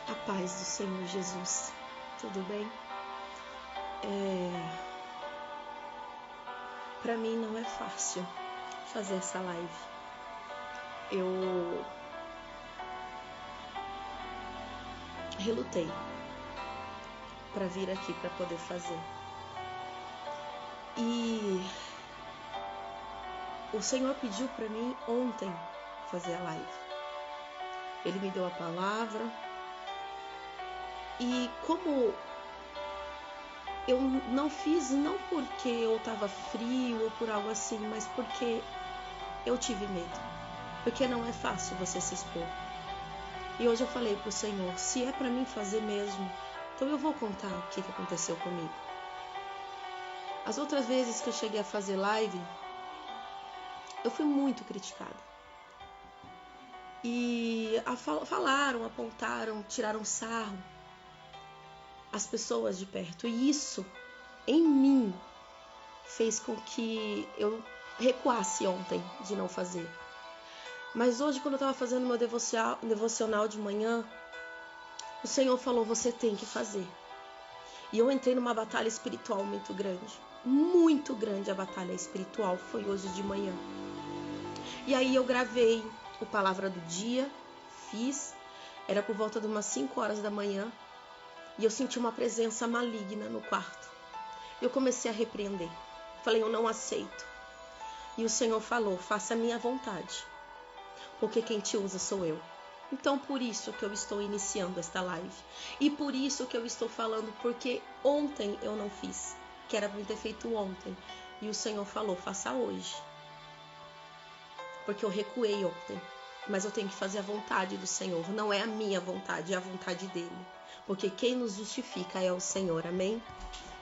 A paz do Senhor Jesus, tudo bem? Para mim não é fácil fazer essa live. Eu relutei para vir aqui para poder fazer. E o Senhor pediu para mim ontem fazer a live. Ele me deu a palavra. E como eu não fiz, não porque eu estava frio ou por algo assim, mas porque eu tive medo. Porque não é fácil você se expor. E hoje eu falei pro Senhor, se é para mim fazer mesmo, então eu vou contar o que aconteceu comigo. As outras vezes que eu cheguei a fazer live, eu fui muito criticada. E falaram, apontaram, tiraram sarro as pessoas de perto. E isso, em mim, fez com que eu recuasse ontem de não fazer. Mas hoje, quando eu estava fazendo meu devocional de manhã, o Senhor falou, você tem que fazer. E eu entrei numa batalha espiritual muito grande. Muito grande a batalha espiritual, foi hoje de manhã. E aí eu gravei o Palavra do Dia, fiz, era por volta de umas 5 horas da manhã. E eu senti uma presença maligna no quarto. Eu comecei a repreender. Falei, eu não aceito. E o Senhor falou, faça a minha vontade. Porque quem te usa sou eu. Então por isso que eu estou iniciando esta live. E por isso que eu estou falando, porque ontem eu não fiz. Que era para ter feito ontem. E o Senhor falou, faça hoje. Porque eu recuei ontem. Mas eu tenho que fazer a vontade do Senhor. Não é a minha vontade, é a vontade dele. Porque quem nos justifica é o Senhor, amém?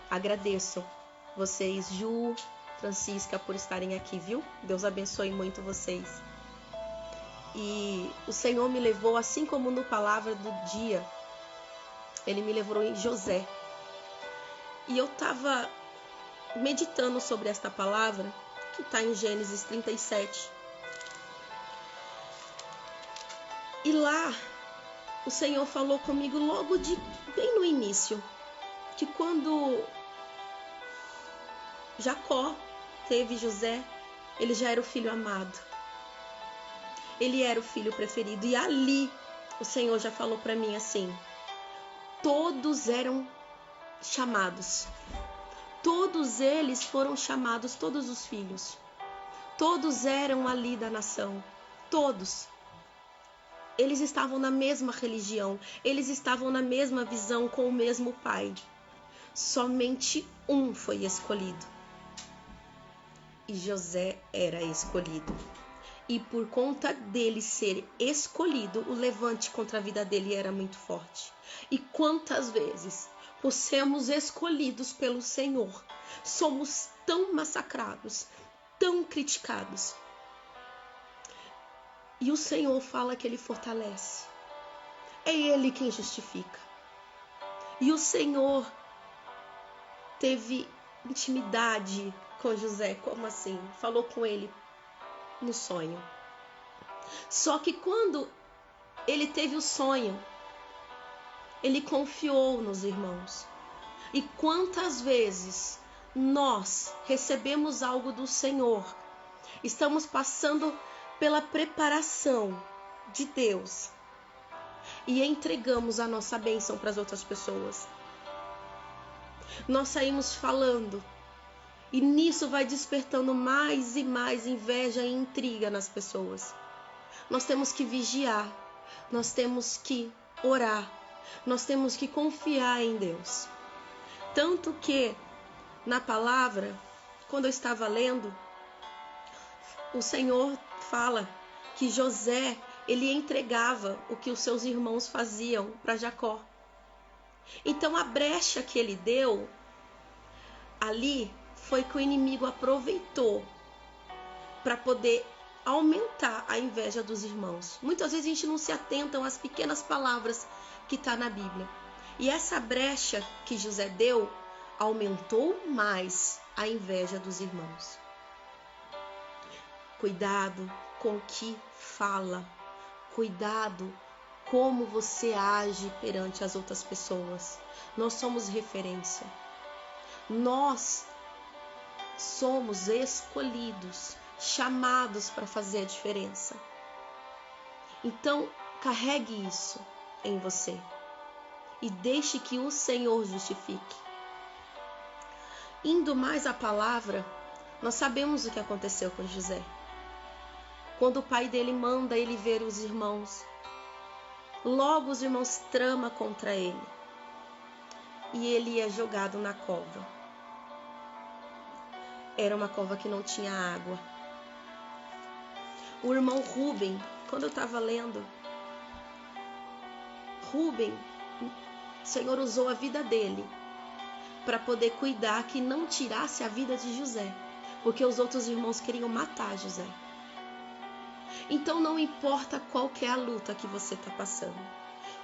Agradeço vocês, Ju, Francisca, por estarem aqui, viu? Deus abençoe muito vocês. E o Senhor me levou, assim como no Palavra do Dia, Ele me levou em José. E eu estava meditando sobre esta palavra, que está em Gênesis 37. E lá, o Senhor falou comigo logo bem no início, que quando Jacó teve José, ele já era o filho amado. Ele era o filho preferido. E ali o Senhor já falou para mim assim, todos eram chamados. Todos eles foram chamados, todos os filhos. Todos eram ali da nação. Todos. Eles estavam na mesma religião. Eles estavam na mesma visão com o mesmo pai. Somente um foi escolhido. E José era escolhido. E por conta dele ser escolhido, o levante contra a vida dele era muito forte. E quantas vezes, por sermos escolhidos pelo Senhor, somos tão massacrados, tão criticados. E o Senhor fala que Ele fortalece. É Ele quem justifica. E o Senhor teve intimidade com José. Como assim? Falou com ele no sonho. Só que quando ele teve o sonho, ele confiou nos irmãos. E quantas vezes nós recebemos algo do Senhor, estamos passando pela preparação de Deus e entregamos a nossa bênção para as outras pessoas. Nós saímos falando e nisso vai despertando mais e mais inveja e intriga nas pessoas. Nós temos que vigiar, nós temos que orar, nós temos que confiar em Deus. Tanto que na palavra, quando eu estava lendo, o Senhor fala que José, ele entregava o que os seus irmãos faziam para Jacó. Então a brecha que ele deu ali foi que o inimigo aproveitou para poder aumentar a inveja dos irmãos. Muitas vezes a gente não se atenta às pequenas palavras que está na Bíblia. E essa brecha que José deu aumentou mais a inveja dos irmãos. Cuidado com o que fala. Cuidado com como você age perante as outras pessoas. Nós somos referência. Nós somos escolhidos, chamados para fazer a diferença. Então, carregue isso em você e deixe que o Senhor justifique. Indo mais à palavra, nós sabemos o que aconteceu com José. Quando o pai dele manda ele ver os irmãos, logo os irmãos tramam contra ele e ele é jogado na cova. Era uma cova que não tinha água. O irmão Rúben, quando eu estava lendo, Rúben, o Senhor usou a vida dele para poder cuidar que não tirasse a vida de José, porque os outros irmãos queriam matar José. Então não importa qual que é a luta que você está passando,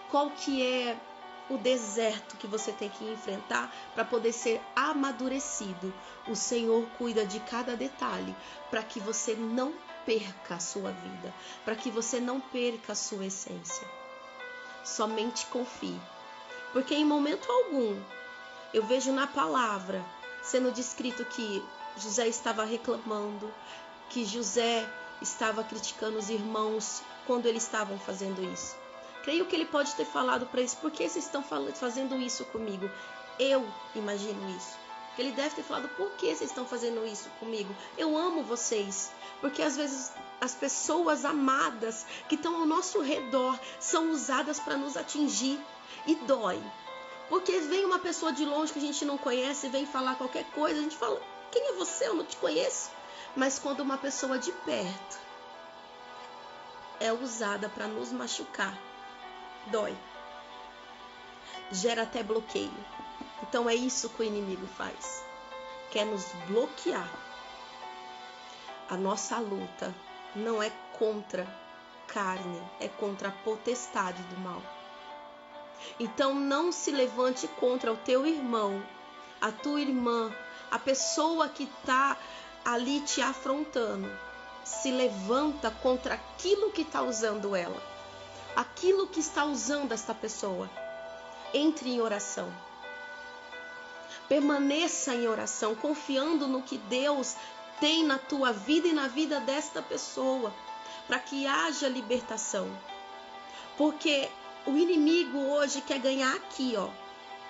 qual que é o deserto que você tem que enfrentar para poder ser amadurecido, o Senhor cuida de cada detalhe para que você não perca a sua vida, para que você não perca a sua essência. Somente confie, porque em momento algum eu vejo na palavra sendo descrito que José estava reclamando, que José estava criticando os irmãos quando eles estavam fazendo isso. Creio que ele pode ter falado para eles: por que vocês estão fazendo isso comigo? Eu imagino isso. Ele deve ter falado: por que vocês estão fazendo isso comigo? Eu amo vocês. Porque às vezes as pessoas amadas que estão ao nosso redor são usadas para nos atingir e dói. Porque vem uma pessoa de longe que a gente não conhece, vem falar qualquer coisa, a gente fala: quem é você? Eu não te conheço. Mas quando uma pessoa de perto é usada para nos machucar, dói. Gera até bloqueio. Então é isso que o inimigo faz. Quer nos bloquear. A nossa luta não é contra carne, é contra a potestade do mal. Então não se levante contra o teu irmão, a tua irmã, a pessoa que está ali te afrontando. Se levanta contra aquilo que está usando ela, aquilo que está usando esta pessoa. Entre em oração. Permaneça em oração, confiando no que Deus tem na tua vida e na vida desta pessoa, para que haja libertação. Porque o inimigo hoje quer ganhar aqui,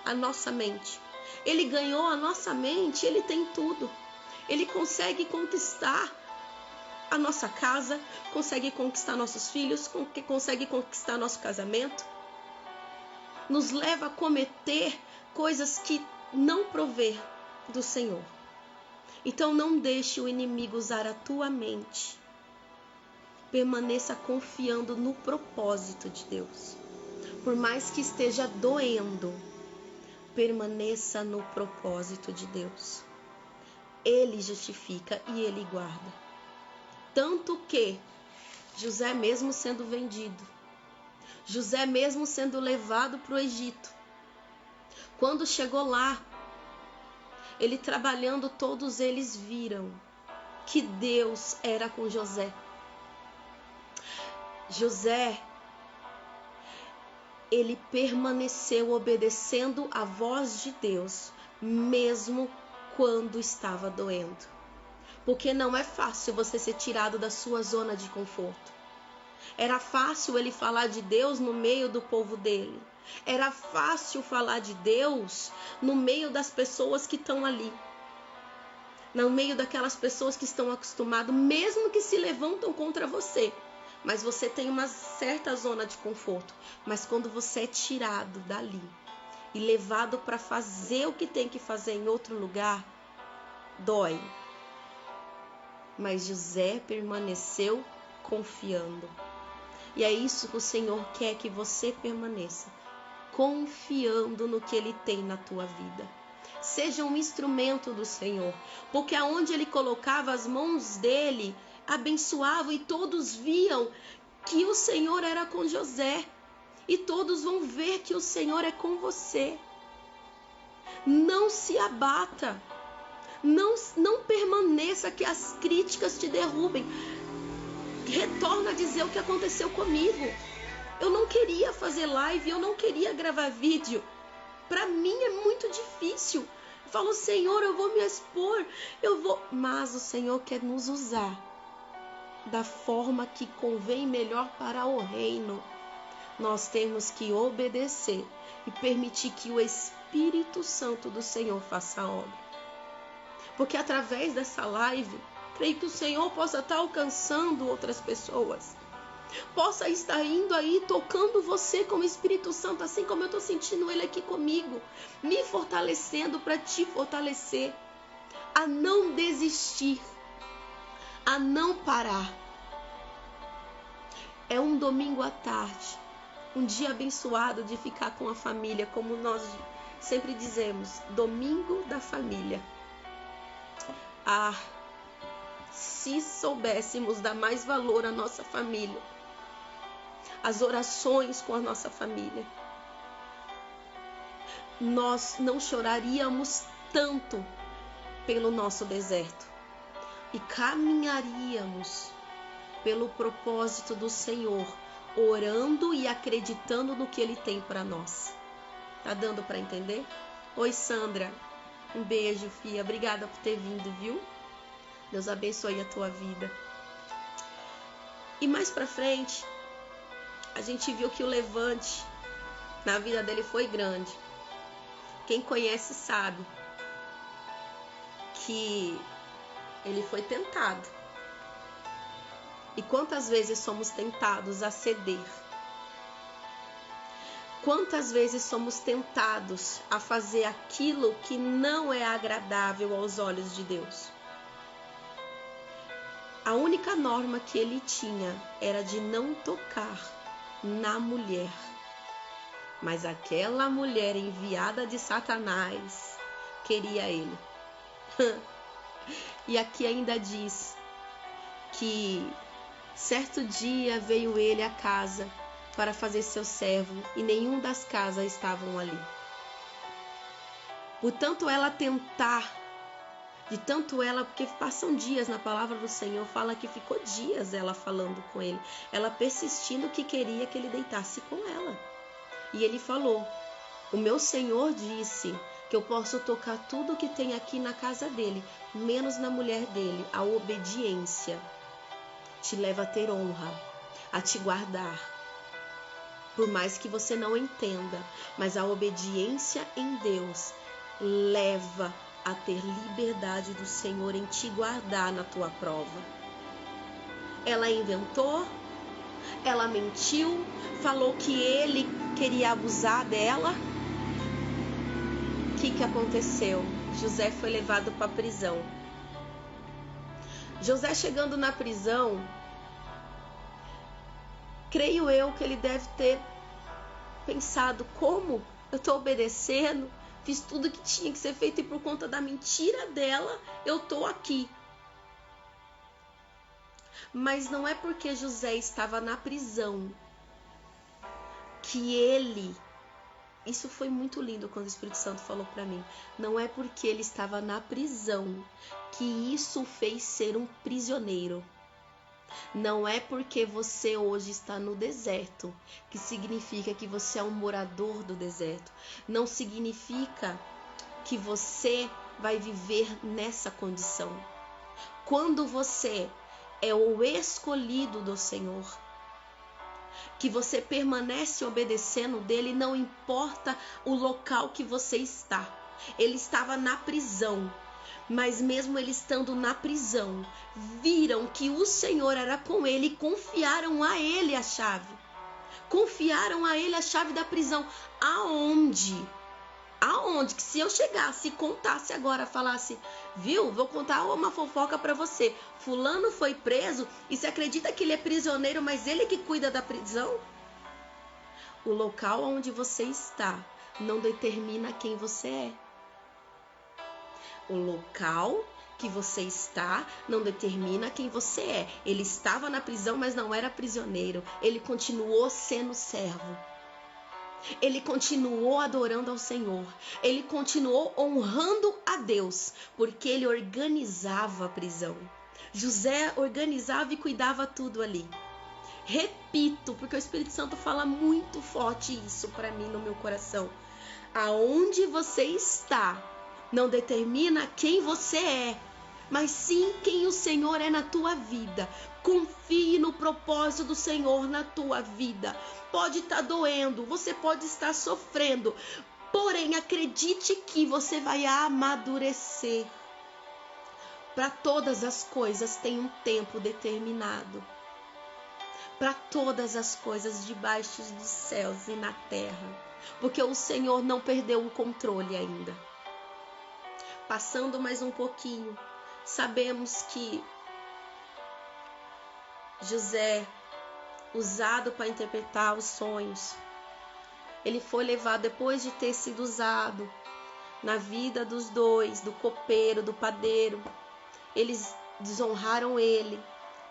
a nossa mente. Ele ganhou a nossa mente, ele tem tudo. Ele consegue conquistar a nossa casa, consegue conquistar nossos filhos, consegue conquistar nosso casamento. Nos leva a cometer coisas que não provê do Senhor. Então não deixe o inimigo usar a tua mente. Permaneça confiando no propósito de Deus. Por mais que esteja doendo, permaneça no propósito de Deus. Ele justifica e Ele guarda. Tanto que José, mesmo sendo vendido, José mesmo sendo levado para o Egito, quando chegou lá, ele trabalhando, todos eles viram que Deus era com José. José, ele permaneceu obedecendo a voz de Deus, mesmo quando estava doendo. Porque não é fácil você ser tirado da sua zona de conforto. Era fácil ele falar de Deus no meio do povo dele. Era fácil falar de Deus no meio das pessoas que estão ali. No meio daquelas pessoas que estão acostumadas, mesmo que se levantam contra você. Mas você tem uma certa zona de conforto. Mas quando você é tirado dali e levado para fazer o que tem que fazer em outro lugar, dói. Mas José permaneceu confiando. E é isso que o Senhor quer que você permaneça. Confiando no que Ele tem na tua vida. Seja um instrumento do Senhor. Porque aonde Ele colocava as mãos dele, abençoava, e todos viam que o Senhor era com José. E todos vão ver que o Senhor é com você. Não se abata. Não permaneça que as críticas te derrubem. Retorna a dizer o que aconteceu comigo. Eu não queria fazer live, eu não queria gravar vídeo. Para mim é muito difícil. Eu falo, Senhor, eu vou me expor, mas o Senhor quer nos usar da forma que convém melhor para o reino. Nós temos que obedecer e permitir que o Espírito Santo do Senhor faça a obra. Porque através dessa live, creio que o Senhor possa estar alcançando outras pessoas. Possa estar indo aí, tocando você com o Espírito Santo, assim como eu estou sentindo Ele aqui comigo, me fortalecendo para te fortalecer, a não desistir, a não parar. É um domingo à tarde, um dia abençoado de ficar com a família, como nós sempre dizemos, domingo da família. Se soubéssemos dar mais valor à nossa família, as orações com a nossa família, nós não choraríamos tanto pelo nosso deserto e caminharíamos pelo propósito do Senhor, orando e acreditando no que Ele tem para nós. Tá dando para entender? Oi, Sandra, um beijo, filha, obrigada por ter vindo, viu? Deus abençoe a tua vida. E mais para frente, a gente viu que o levante na vida dele foi grande. Quem conhece sabe que ele foi tentado. E quantas vezes somos tentados a ceder? Quantas vezes somos tentados a fazer aquilo que não é agradável aos olhos de Deus? A única norma que ele tinha era de não tocar na mulher. Mas aquela mulher enviada de Satanás queria ele. E aqui ainda diz que certo dia veio ele à casa para fazer seu servo e nenhum das casas estavam ali. Portanto, ela tentar, porque passam dias na palavra do Senhor, fala que ficou dias ela falando com ele, ela persistindo que queria que ele deitasse com ela. E ele falou, o meu Senhor disse que eu posso tocar tudo que tem aqui na casa dele, menos na mulher dele. A obediência te leva a ter honra, a te guardar. Por mais que você não entenda, mas a obediência em Deus leva a ter liberdade do Senhor em te guardar na tua prova. Ela inventou, ela mentiu, falou que ele queria abusar dela. O que aconteceu? José foi levado para a prisão. José chegando na prisão, creio eu que ele deve ter pensado, como eu estou obedecendo, fiz tudo que tinha que ser feito e por conta da mentira dela, eu estou aqui. Mas não é porque José estava na prisão que ele... Isso foi muito lindo quando o Espírito Santo falou para mim. Não é porque ele estava na prisão que isso fez ser um prisioneiro. Não é porque você hoje está no deserto que significa que você é um morador do deserto. Não significa que você vai viver nessa condição. Quando você é o escolhido do Senhor, que você permanece obedecendo dele, não importa o local que você está. Ele estava na prisão, mas mesmo ele estando na prisão, viram que o Senhor era com ele e confiaram a ele a chave. Confiaram a ele a chave da prisão. Aonde? Que se eu chegasse e contasse agora, falasse, viu, vou contar uma fofoca para você. Fulano foi preso e você acredita que ele é prisioneiro, mas ele que cuida da prisão? O local onde você está não determina quem você é. O local que você está não determina quem você é. Ele estava na prisão, mas não era prisioneiro. Ele continuou sendo servo. Ele continuou adorando ao Senhor. Ele continuou honrando a Deus, porque ele organizava a prisão. José organizava e cuidava tudo ali. Repito, porque o Espírito Santo fala muito forte isso para mim no meu coração. Aonde você está não determina quem você é, mas sim quem o Senhor é na tua vida. Confie no propósito do Senhor na tua vida. Pode estar doendo, você pode estar sofrendo, porém acredite que você vai amadurecer. Para todas as coisas tem um tempo determinado. Para todas as coisas debaixo dos céus e na terra. Porque o Senhor não perdeu o controle ainda. Passando mais um pouquinho, sabemos que José, usado para interpretar os sonhos, ele foi levado depois de ter sido usado na vida dos dois, do copeiro, do padeiro. Eles desonraram ele,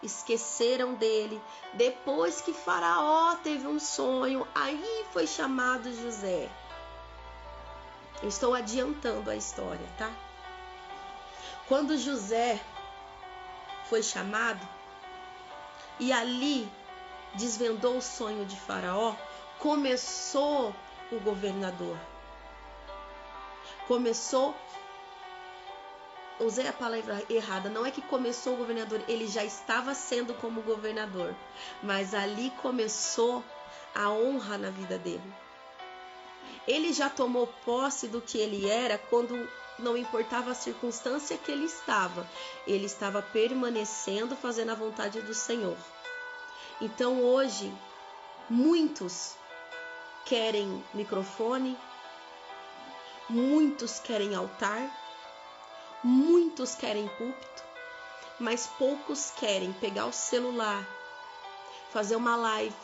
esqueceram dele. Depois que Faraó teve um sonho, aí foi chamado José. Eu estou adiantando a história, tá? Quando José foi chamado e ali desvendou o sonho de Faraó, começou o governador. Usei a palavra errada, não é que começou o governador, ele já estava sendo como governador, mas ali começou a honra na vida dele. Ele já tomou posse do que ele era quando não importava a circunstância que ele estava permanecendo, fazendo a vontade do Senhor. Então hoje, muitos querem microfone, muitos querem altar, muitos querem púlpito, mas poucos querem pegar o celular, fazer uma live.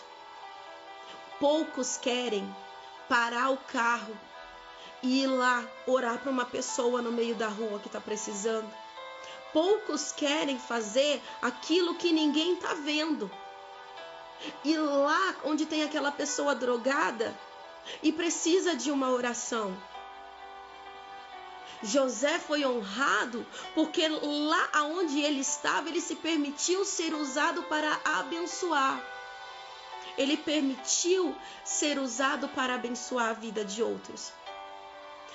Poucos querem parar o carro e ir lá orar para uma pessoa no meio da rua que está precisando. Poucos querem fazer aquilo que ninguém está vendo. Ir lá onde tem aquela pessoa drogada e precisa de uma oração. José foi honrado porque lá onde ele estava, ele se permitiu ser usado para abençoar. Ele permitiu ser usado para abençoar a vida de outros.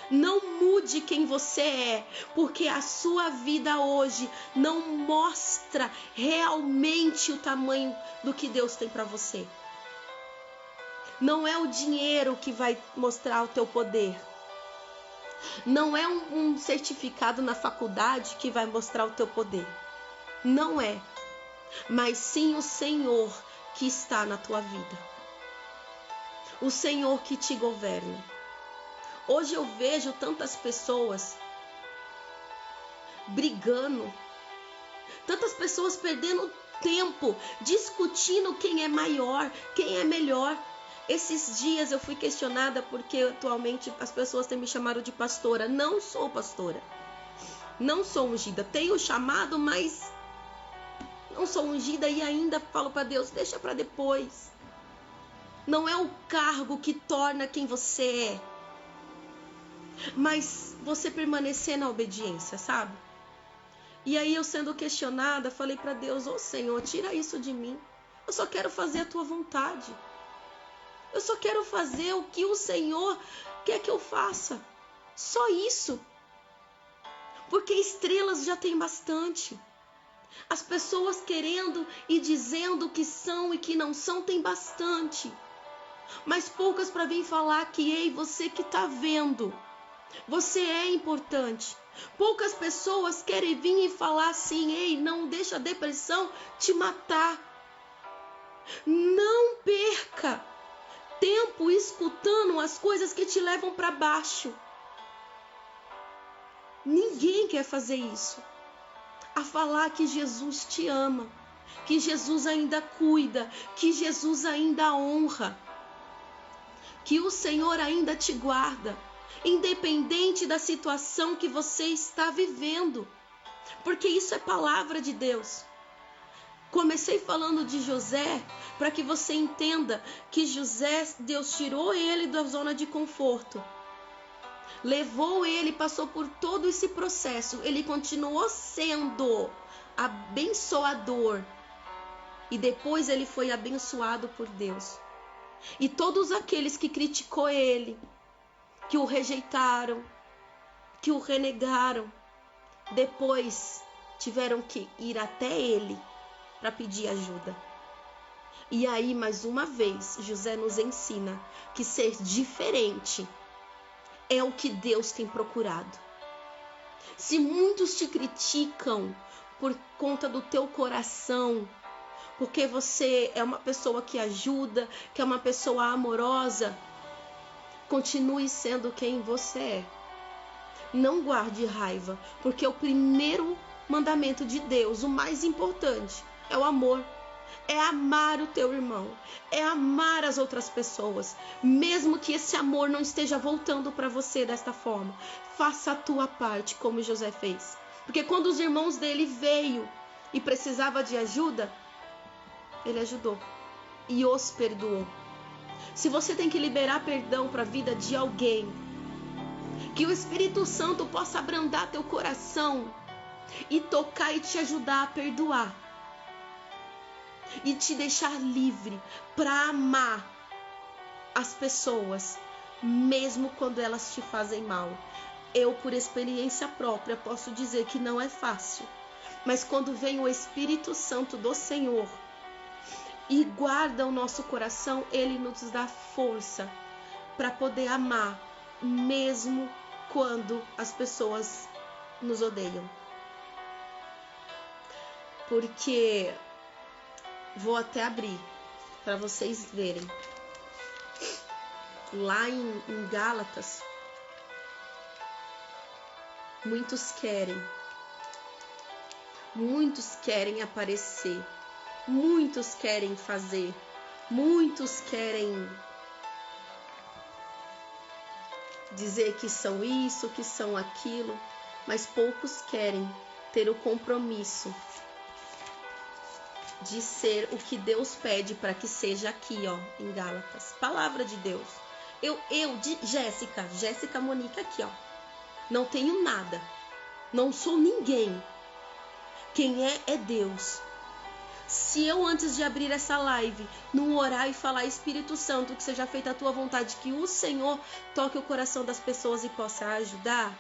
Não mude quem você é, porque a sua vida hoje não mostra realmente o tamanho do que Deus tem para você. Não é o dinheiro que vai mostrar o teu poder. Não é um certificado na faculdade que vai mostrar o teu poder. Não é. Mas sim o Senhor que está na tua vida. O Senhor que te governa. Hoje eu vejo tantas pessoas brigando, tantas pessoas perdendo tempo, discutindo quem é maior, quem é melhor. Esses dias eu fui questionada porque atualmente as pessoas têm me chamado de pastora. Não sou pastora, não sou ungida. Tenho chamado, mas não sou ungida e ainda falo para Deus, deixa para depois. Não é o cargo que torna quem você é, mas você permanecer na obediência, sabe? E aí eu sendo questionada, falei para Deus, ô Senhor, tira isso de mim. Eu só quero fazer a tua vontade. Eu só quero fazer o que o Senhor quer que eu faça. Só isso. Porque estrelas já tem bastante. As pessoas querendo e dizendo que são e que não são tem bastante. Mas poucas para vir falar que, ei, você que está vendo, você é importante. Poucas pessoas querem vir e falar assim, ei, não deixa a depressão te matar. Não perca tempo escutando as coisas que te levam para baixo. Ninguém quer fazer isso. A falar que Jesus te ama, que Jesus ainda cuida, que Jesus ainda honra, que o Senhor ainda te guarda, independente da situação que você está vivendo, porque isso é palavra de Deus. Comecei falando de José para que você entenda que José, Deus tirou ele da zona de conforto, levou ele, passou por todo esse processo, ele continuou sendo abençoador, E depois ele foi abençoado por Deus. E todos aqueles que criticou ele, que o rejeitaram, que o renegaram, depois tiveram que ir até ele para pedir ajuda. E aí, mais uma vez, José nos ensina que ser diferente é o que Deus tem procurado. Se muitos te criticam por conta do teu coração, porque você é uma pessoa que ajuda, que é uma pessoa amorosa, continue sendo quem você é. Não guarde raiva, porque o primeiro mandamento de Deus, o mais importante, é o amor. É amar o teu irmão, é amar as outras pessoas, mesmo que esse amor não esteja voltando para você desta forma. Faça a tua parte, como José fez. Porque quando os irmãos dele veio e precisava de ajuda, ele ajudou e os perdoou. Se você tem que liberar perdão para a vida de alguém, que o Espírito Santo possa abrandar teu coração e tocar e te ajudar a perdoar. E te deixar livre para amar as pessoas, mesmo quando elas te fazem mal. Eu, por experiência própria, posso dizer que não é fácil. Mas quando vem o Espírito Santo do Senhor e guarda o nosso coração, Ele nos dá força para poder amar, mesmo quando as pessoas nos odeiam. Porque... vou até abrir para vocês verem. Lá em Gálatas, muitos querem aparecer, muitos querem fazer, muitos querem dizer que são isso, que são aquilo, mas poucos querem ter o compromisso de ser o que Deus pede para que seja aqui, ó, em Gálatas. Palavra de Deus. Jéssica Monique aqui, ó. Não tenho nada. Não sou ninguém. Quem é Deus. Se eu, antes de abrir essa live, não orar e falar, Espírito Santo, que seja feita a tua vontade, que o Senhor toque o coração das pessoas e possa ajudar,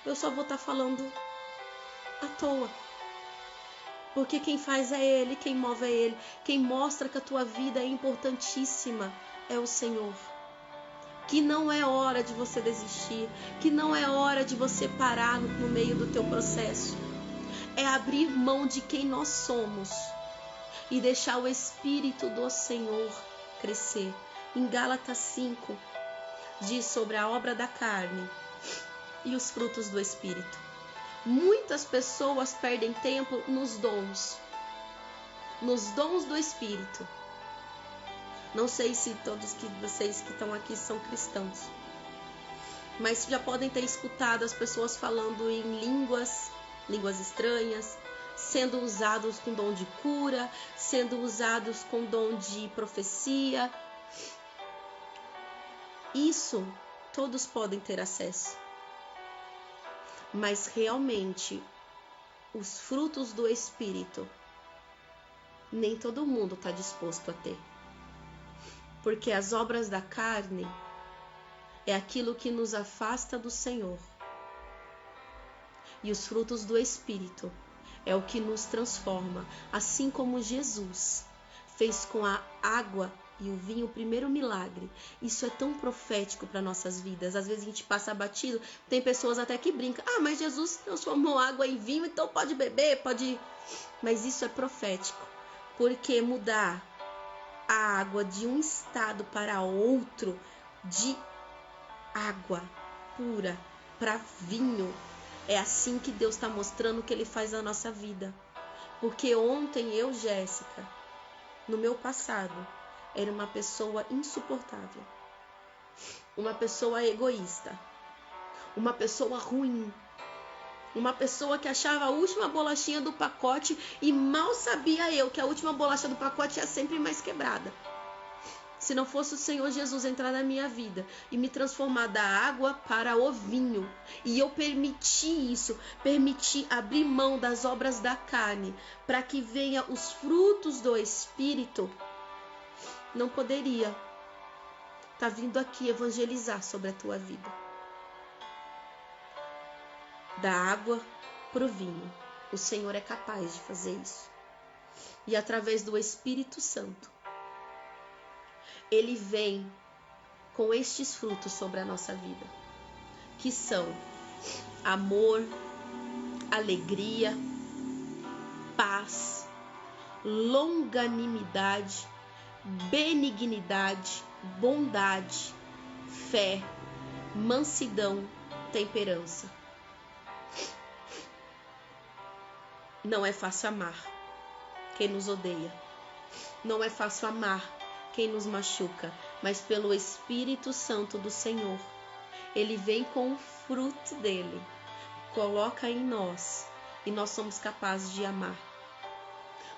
eu só vou estar falando à toa. Porque quem faz é Ele, quem move é Ele. Quem mostra que a tua vida é importantíssima é o Senhor. Que não é hora de você desistir. Que não é hora de você parar no meio do teu processo. É abrir mão de quem nós somos e deixar o Espírito do Senhor crescer. Em Gálatas 5, diz sobre a obra da carne e os frutos do Espírito. Muitas pessoas perdem tempo nos dons do Espírito. Não sei se todos vocês que estão aqui são cristãos, mas já podem ter escutado as pessoas falando em línguas estranhas, sendo usados com dom de cura, sendo usados com dom de profecia. Isso todos podem ter acesso. Mas realmente, os frutos do Espírito, nem todo mundo está disposto a ter. Porque as obras da carne é aquilo que nos afasta do Senhor. E os frutos do Espírito é o que nos transforma. Assim como Jesus fez com a água e o vinho o primeiro milagre. Isso é tão profético para nossas vidas. Às vezes a gente passa batido. Tem pessoas até que brincam. Ah, mas Jesus transformou água em vinho, então pode beber, pode... Mas isso é profético. Porque mudar a água de um estado para outro, de água pura para vinho, é assim que Deus está mostrando que Ele faz na nossa vida. Porque ontem eu, Jéssica, no meu passado, era uma pessoa insuportável, uma pessoa egoísta, uma pessoa ruim, uma pessoa que achava a última bolachinha do pacote e mal sabia eu que a última bolacha do pacote é sempre mais quebrada. Se não fosse o Senhor Jesus entrar na minha vida e me transformar da água para o vinho, e eu permitir isso, permitir abrir mão das obras da carne, para que venha os frutos do Espírito, não poderia estar vindo aqui evangelizar sobre a tua vida. Da água para o vinho, o Senhor é capaz de fazer isso. E através do Espírito Santo, Ele vem com estes frutos sobre a nossa vida, que são amor, alegria, paz, longanimidade, benignidade, bondade, fé, mansidão, temperança. Não é fácil amar quem nos odeia. Não é fácil amar quem nos machuca, mas pelo Espírito Santo do Senhor, Ele vem com o fruto dele, coloca em nós, e nós somos capazes de amar.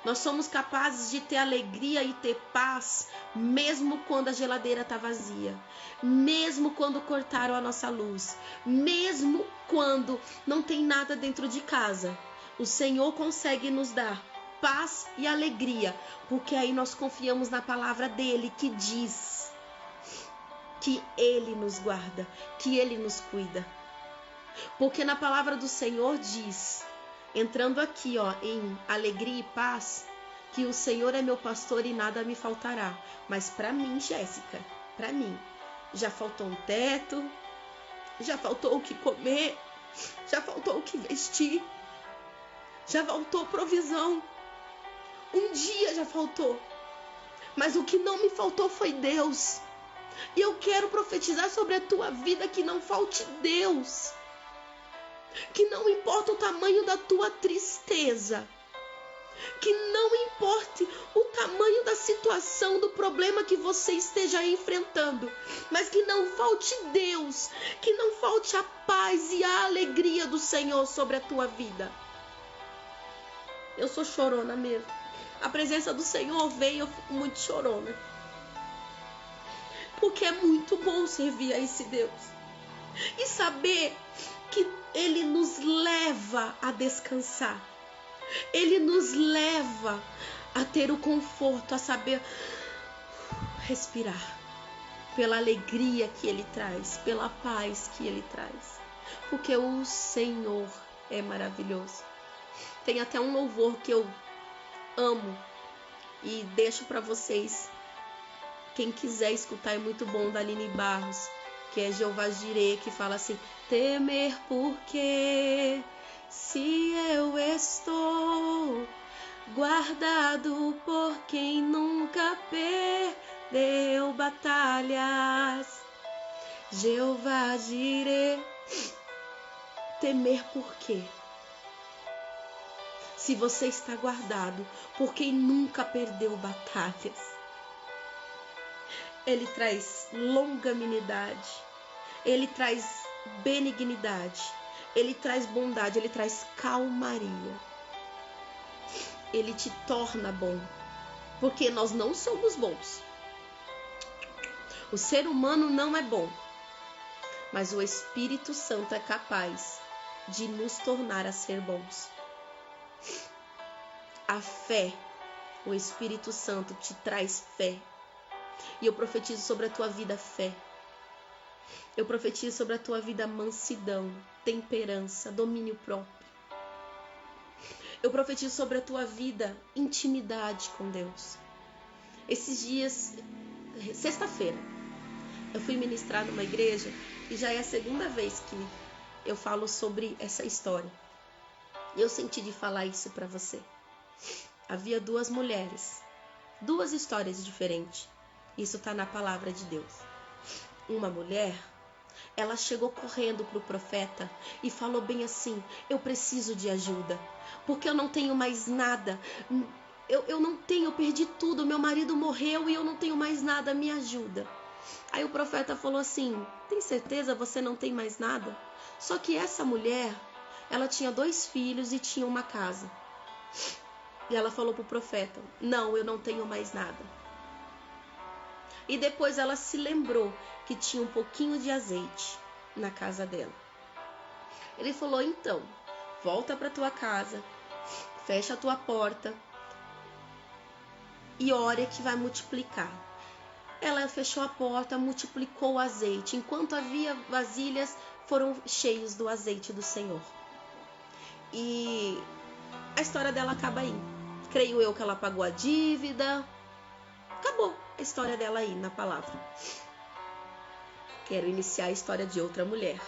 Nós somos capazes de ter alegria e ter paz, mesmo quando a geladeira está vazia, mesmo quando cortaram a nossa luz, mesmo quando não tem nada dentro de casa. O Senhor consegue nos dar paz e alegria, porque aí nós confiamos na palavra dele, que diz que ele nos guarda, que ele nos cuida. Porque na palavra do Senhor diz, entrando aqui em alegria e paz, que o Senhor é meu pastor e nada me faltará. Mas para mim, Jéssica, para mim, já faltou um teto, já faltou o que comer, já faltou o que vestir, já faltou provisão. Um dia já faltou, mas o que não me faltou foi Deus. E eu quero profetizar sobre a tua vida que não falte Deus. Que não importa o tamanho da tua tristeza, que não importe o tamanho da situação, do problema que você esteja enfrentando, mas que não falte Deus, que não falte a paz e a alegria do Senhor sobre a tua vida. Eu sou chorona mesmo. A presença do Senhor vem e eu fico muito chorona. Porque é muito bom servir a esse Deus. E saber que Ele nos leva a descansar. Ele nos leva a ter o conforto, a saber respirar. Pela alegria que Ele traz, pela paz que Ele traz. Porque o Senhor é maravilhoso. Tem até um louvor que eu amo e deixo para vocês, quem quiser escutar, é muito bom, da Aline Barros, que é Jeová Jireh, que fala assim: temer porque se eu estou guardado por quem nunca perdeu batalhas. Jeová Jireh, temer por quê? Se você está guardado por quem nunca perdeu batalhas. Ele traz longanimidade, Ele traz benignidade, Ele traz bondade, Ele traz calmaria. Ele te torna bom, porque nós não somos bons. O ser humano não é bom, mas o Espírito Santo é capaz de nos tornar a ser bons. A fé, o Espírito Santo te traz fé. E eu profetizo sobre a tua vida fé. Eu profetizo sobre a tua vida mansidão, temperança, domínio próprio. Eu profetizo sobre a tua vida intimidade com Deus. Esses dias, sexta-feira, eu fui ministrar numa igreja e já é a segunda vez que eu falo sobre essa história. E eu senti de falar isso para você. Havia duas mulheres, duas histórias diferentes. Isso está na palavra de Deus. Uma mulher, ela chegou correndo para o profeta e falou bem assim: eu preciso de ajuda, porque eu não tenho mais nada. Eu não tenho, eu perdi tudo, meu marido morreu e eu não tenho mais nada, me ajuda. Aí o profeta falou assim: tem certeza você não tem mais nada? Só que essa mulher, ela tinha 2 filhos e tinha uma casa. E ela falou para o profeta: não, eu não tenho mais nada. E depois ela se lembrou que tinha um pouquinho de azeite na casa dela. Ele falou, então, volta para tua casa, fecha a tua porta e ore que vai multiplicar. Ela fechou a porta, multiplicou o azeite. Enquanto havia vasilhas, foram cheios do azeite do Senhor. E a história dela acaba aí. Creio eu que ela pagou a dívida. Acabou a história dela aí na palavra. Quero iniciar a história de outra mulher.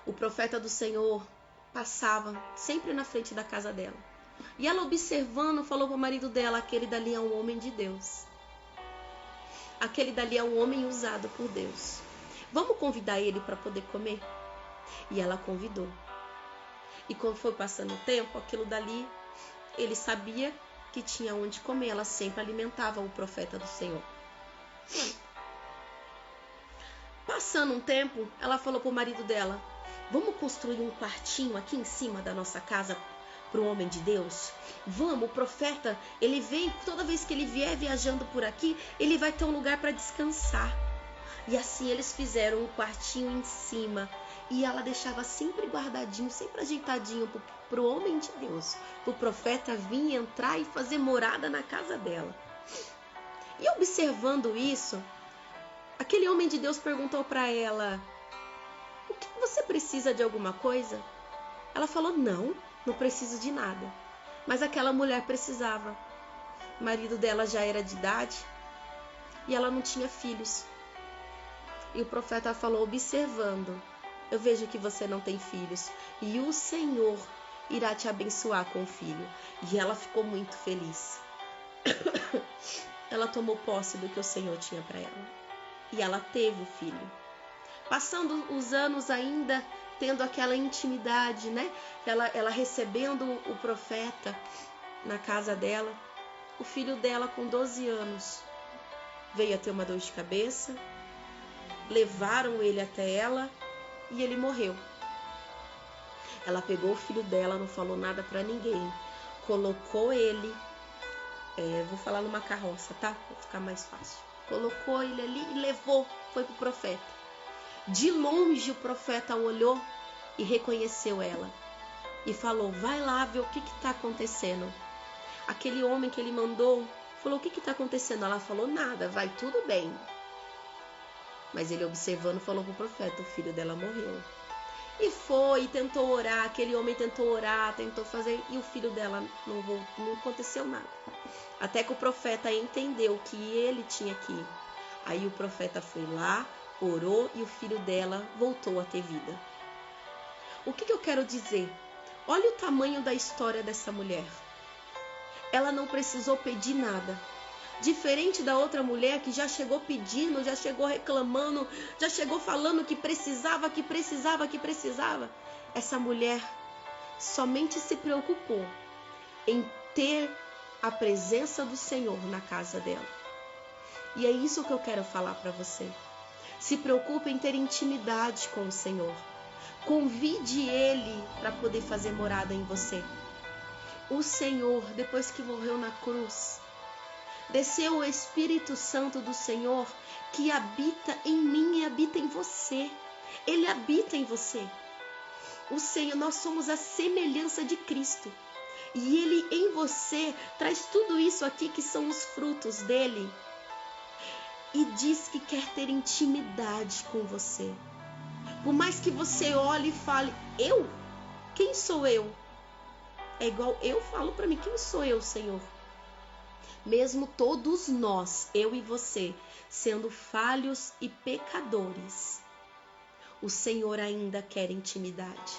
O profeta do Senhor passava sempre na frente da casa dela. E ela, observando, falou para o marido dela, aquele dali é um homem de Deus. Aquele dali é um homem usado por Deus. Vamos convidar ele para poder comer? E ela convidou. E quando foi passando o tempo, aquilo dali, ele sabia que tinha onde comer. Ela sempre alimentava o profeta do Senhor. Passando um tempo, ela falou para o marido dela, vamos construir um quartinho aqui em cima da nossa casa para o homem de Deus? Vamos, o profeta, ele vem, toda vez que ele vier viajando por aqui, ele vai ter um lugar para descansar. E assim eles fizeram um quartinho em cima. E ela deixava sempre guardadinho, sempre ajeitadinho para o homem de Deus, para o profeta vir entrar e fazer morada na casa dela. E observando isso, aquele homem de Deus perguntou para ela, o que você precisa de alguma coisa? Ela falou, não preciso de nada. Mas aquela mulher precisava. O marido dela já era de idade e ela não tinha filhos. E o profeta falou, observando, eu vejo que você não tem filhos e o Senhor irá te abençoar com o filho. E ela ficou muito feliz. Ela tomou posse do que o Senhor tinha para ela. E ela teve o filho. Passando os anos ainda, tendo aquela intimidade, né? Ela recebendo o profeta na casa dela. O filho dela, com 12 anos, veio a ter uma dor de cabeça. Levaram ele até ela e ele morreu. Ela pegou o filho dela, não falou nada para ninguém. Colocou ele, vou falar numa carroça, tá? Vai ficar mais fácil. Colocou ele ali e levou, foi pro profeta. De longe o profeta olhou e reconheceu ela. E falou, vai lá ver o que está acontecendo. Aquele homem que ele mandou falou, o que está acontecendo? Ela falou, nada, vai tudo bem. Mas ele, observando, falou pro profeta, o filho dela morreu. E foi, tentou orar, aquele homem tentou orar, tentou fazer, e o filho dela não aconteceu nada. Até que o profeta entendeu que ele tinha que ir. Aí o profeta foi lá, orou e o filho dela voltou a ter vida. O que eu quero dizer? Olha o tamanho da história dessa mulher. Ela não precisou pedir nada. Diferente da outra mulher que já chegou pedindo, já chegou reclamando, já chegou falando que precisava. Essa mulher somente se preocupou em ter a presença do Senhor na casa dela. E é isso que eu quero falar para você. Se preocupe em ter intimidade com o Senhor. Convide Ele para poder fazer morada em você. O Senhor, depois que morreu na cruz, desceu o Espírito Santo do Senhor que habita em mim e habita em você. Ele habita em você. O Senhor, nós somos a semelhança de Cristo. E Ele em você traz tudo isso aqui que são os frutos dele. E diz que quer ter intimidade com você. Por mais que você olhe e fale, eu? Quem sou eu? É igual eu falo para mim, quem sou eu, Senhor? Mesmo todos nós, eu e você, sendo falhos e pecadores, o Senhor ainda quer intimidade.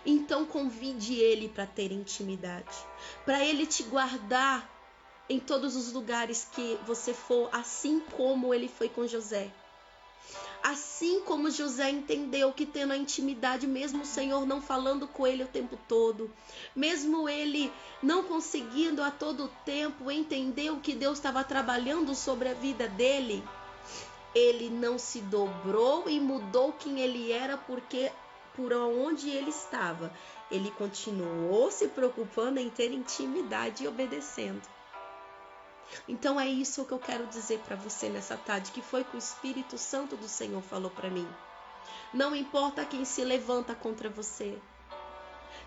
Então convide Ele para ter intimidade, para Ele te guardar em todos os lugares que você for, assim como Ele foi com José. Assim como José entendeu que tendo a intimidade, mesmo o Senhor não falando com ele o tempo todo, mesmo ele não conseguindo a todo tempo entender o que Deus estava trabalhando sobre a vida dele, ele não se dobrou e mudou quem ele era, porque por onde ele estava, ele continuou se preocupando em ter intimidade e obedecendo. Então é isso que eu quero dizer para você nessa tarde, que foi que o Espírito Santo do Senhor falou para mim. Não importa quem se levanta contra você.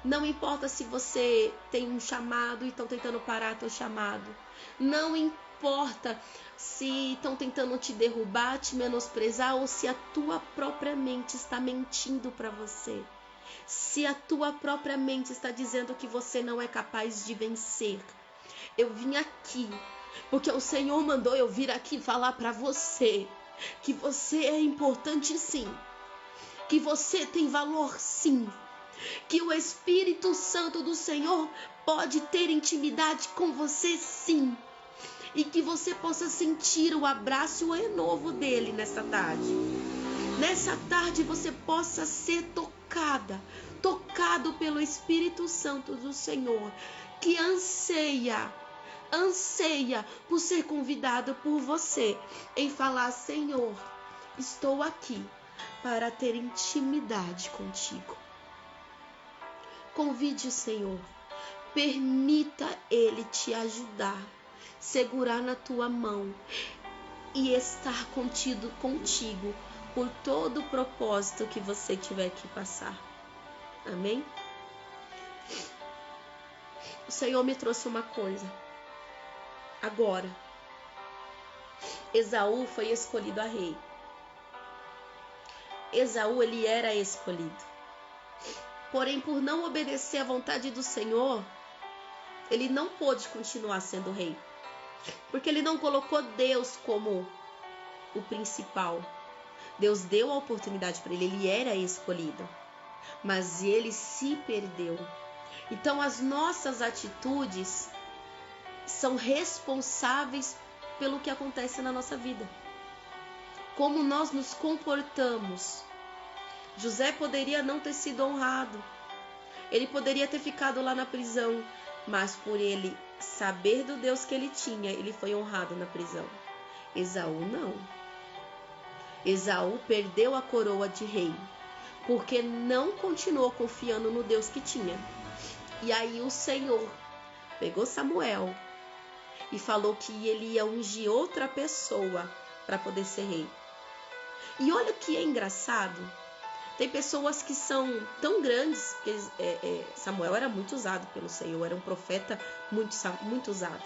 Não importa se você tem um chamado e estão tentando parar teu chamado. Não importa se estão tentando te derrubar, te menosprezar, ou se a tua própria mente está mentindo para você. Se a tua própria mente está dizendo que você não é capaz de vencer. Eu vim aqui porque o Senhor mandou eu vir aqui falar para você que você é importante sim, que você tem valor sim, que o Espírito Santo do Senhor pode ter intimidade com você sim, e que você possa sentir o abraço e o renovo dele nessa tarde. Nessa tarde você possa ser tocado pelo Espírito Santo do Senhor, que anseia por ser convidado por você em falar: Senhor, estou aqui para ter intimidade contigo. Convide o Senhor, permita Ele te ajudar, segurar na tua mão e estar contigo por todo o propósito que você tiver que passar. Amém? O Senhor me trouxe uma coisa. Agora, Esaú foi escolhido a rei. Esaú, ele era escolhido. Porém, por não obedecer à vontade do Senhor, ele não pôde continuar sendo rei. Porque ele não colocou Deus como o principal. Deus deu a oportunidade para ele, ele era escolhido. Mas ele se perdeu. Então, as nossas atitudes são responsáveis pelo que acontece na nossa vida. Como nós nos comportamos. José poderia não ter sido honrado. Ele poderia ter ficado lá na prisão. Mas por ele saber do Deus que ele tinha, ele foi honrado na prisão. Esaú não. Esaú perdeu a coroa de rei, porque não continuou confiando no Deus que tinha. E aí o Senhor pegou Samuel e falou que ele ia ungir outra pessoa para poder ser rei. E olha o que é engraçado. Tem pessoas que são tão grandes, que Samuel era muito usado pelo Senhor, era um profeta muito usado.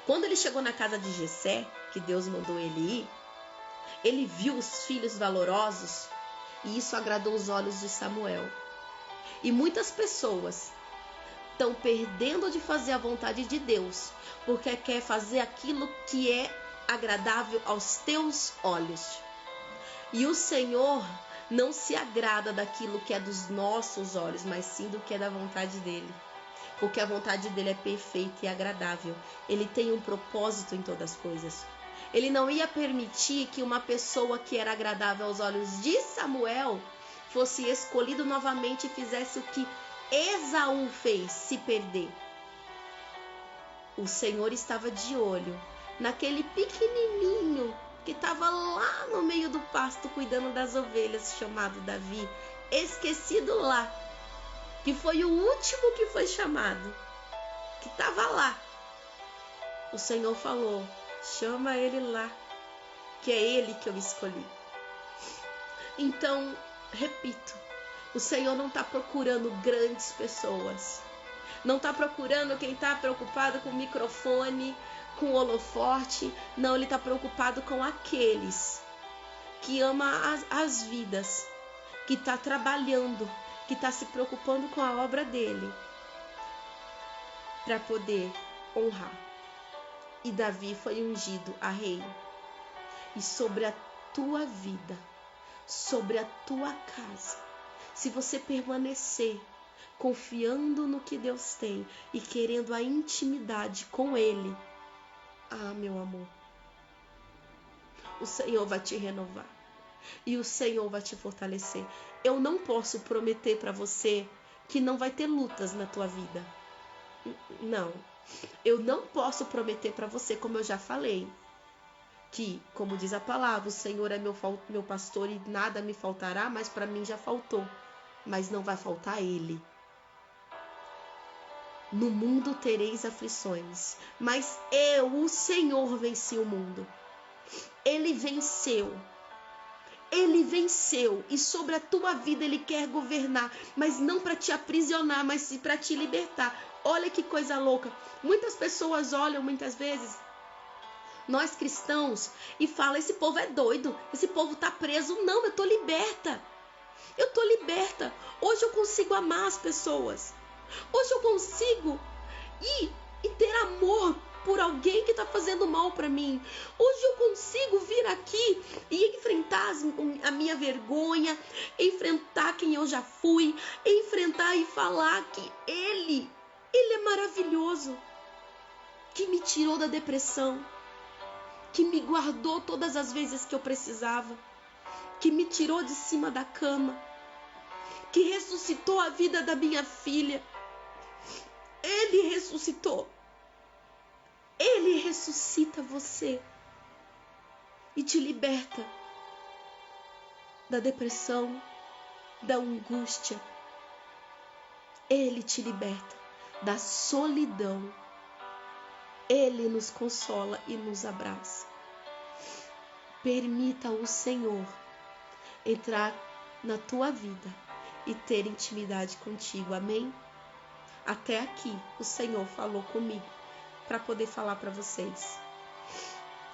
Quando ele chegou na casa de Jessé, que Deus mandou ele ir, ele viu os filhos valorosos e isso agradou os olhos de Samuel. E muitas pessoas estão perdendo de fazer a vontade de Deus, porque quer fazer aquilo que é agradável aos teus olhos. E o Senhor não se agrada daquilo que é dos nossos olhos, mas sim do que é da vontade dele. Porque a vontade dele é perfeita e agradável. Ele tem um propósito em todas as coisas. Ele não ia permitir que uma pessoa que era agradável aos olhos de Samuel fosse escolhido novamente e fizesse o que Esaú fez, se perder. O Senhor estava de olho naquele pequenininho que estava lá no meio do pasto cuidando das ovelhas, chamado Davi, esquecido lá, que foi o último que foi chamado, que estava lá. O Senhor falou: chama ele lá, que é ele que eu escolhi. Então, repito, o Senhor não está procurando grandes pessoas, não está procurando quem está preocupado com o microfone, com o holofote. Não, ele está preocupado com aqueles que amam as vidas, que está trabalhando, que está se preocupando com a obra dele, para poder honrar. E Davi foi ungido a rei. E sobre a tua vida, sobre a tua casa, se você permanecer confiando no que Deus tem e querendo a intimidade com Ele, meu amor, o Senhor vai te renovar e o Senhor vai te fortalecer. Eu não posso prometer para você que não vai ter lutas na tua vida. Não. Eu não posso prometer para você, como eu já falei, que, como diz a palavra, o Senhor é meu pastor e nada me faltará, mas para mim já faltou. Mas não vai faltar Ele. No mundo tereis aflições, mas eu, o Senhor, venci o mundo. Ele venceu. Ele venceu e sobre a tua vida Ele quer governar, mas não para te aprisionar, mas sim para te libertar. Olha que coisa louca. Muitas pessoas olham muitas vezes nós cristãos e falam: esse povo é doido, esse povo tá preso. Não, eu tô liberta. Eu tô liberta. Hoje eu consigo amar as pessoas. Hoje eu consigo ir e ter amor por alguém que está fazendo mal para mim. Hoje eu consigo vir aqui e enfrentar a minha vergonha, enfrentar quem eu já fui, enfrentar e falar que Ele é maravilhoso, que me tirou da depressão, que me guardou todas as vezes que eu precisava, que me tirou de cima da cama, que ressuscitou a vida da minha filha. Ele ressuscitou. Ele ressuscita você e te liberta da depressão, da angústia. Ele te liberta da solidão. Ele nos consola e nos abraça. Permita o Senhor entrar na tua vida e ter intimidade contigo. Amém? Até aqui o Senhor falou comigo para poder falar para vocês.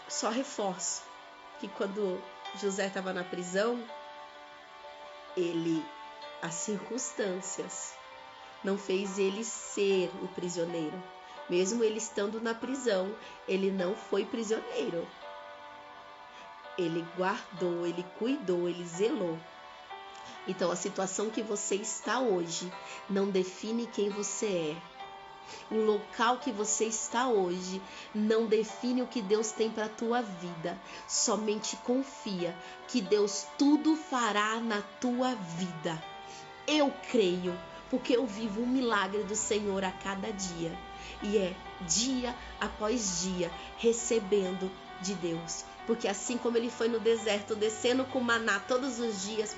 Só reforço que quando José estava na prisão, as circunstâncias não fez ele ser o prisioneiro. Mesmo ele estando na prisão, ele não foi prisioneiro. Ele guardou, ele cuidou, ele zelou. Então a situação que você está hoje não define quem você é. O local que você está hoje não define o que Deus tem para a tua vida. Somente confia que Deus tudo fará na tua vida. Eu creio, porque eu vivo um milagre do Senhor a cada dia. E é dia após dia recebendo de Deus. Porque assim como Ele foi no deserto descendo com maná todos os dias,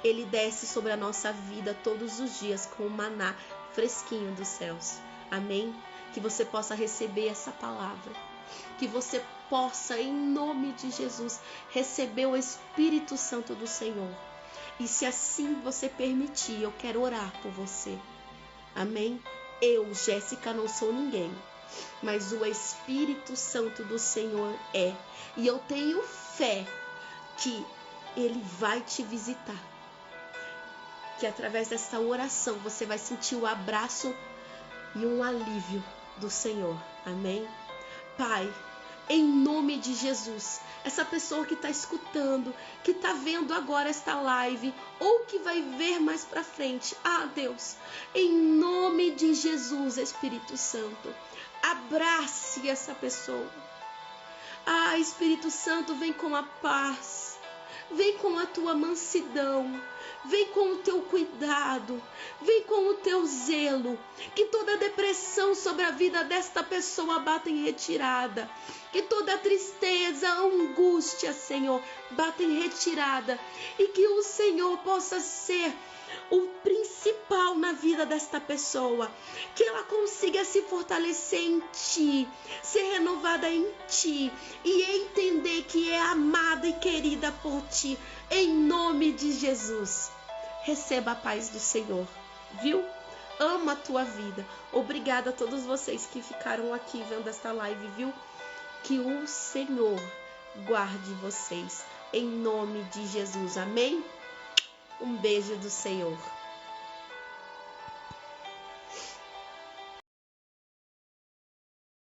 Ele desce sobre a nossa vida todos os dias com o maná fresquinho dos céus. Amém? Que você possa receber essa palavra. Que você possa, em nome de Jesus, receber o Espírito Santo do Senhor. E se assim você permitir, eu quero orar por você. Amém? Eu, Jéssica, não sou ninguém, mas o Espírito Santo do Senhor é. E eu tenho fé que Ele vai te visitar. Que através dessa oração você vai sentir o abraço e um alívio do Senhor. Amém? Pai, em nome de Jesus, essa pessoa que está escutando, que está vendo agora esta live, ou que vai ver mais para frente, Deus, em nome de Jesus, Espírito Santo, abrace essa pessoa. Espírito Santo, vem com a paz, vem com a tua mansidão, vem com o teu cuidado, vem com o teu zelo, que toda depressão sobre a vida desta pessoa bata em retirada, que toda tristeza, angústia, Senhor, bata em retirada, e que o Senhor possa ser o principal na vida desta pessoa, que ela consiga se fortalecer em Ti, ser renovada em Ti e entender que é amada e querida por Ti, em nome de Jesus. Receba a paz do Senhor, viu? Ama a tua vida. Obrigada a todos vocês que ficaram aqui vendo esta live, viu? Que o Senhor guarde vocês, em nome de Jesus. Amém? Um beijo do Senhor.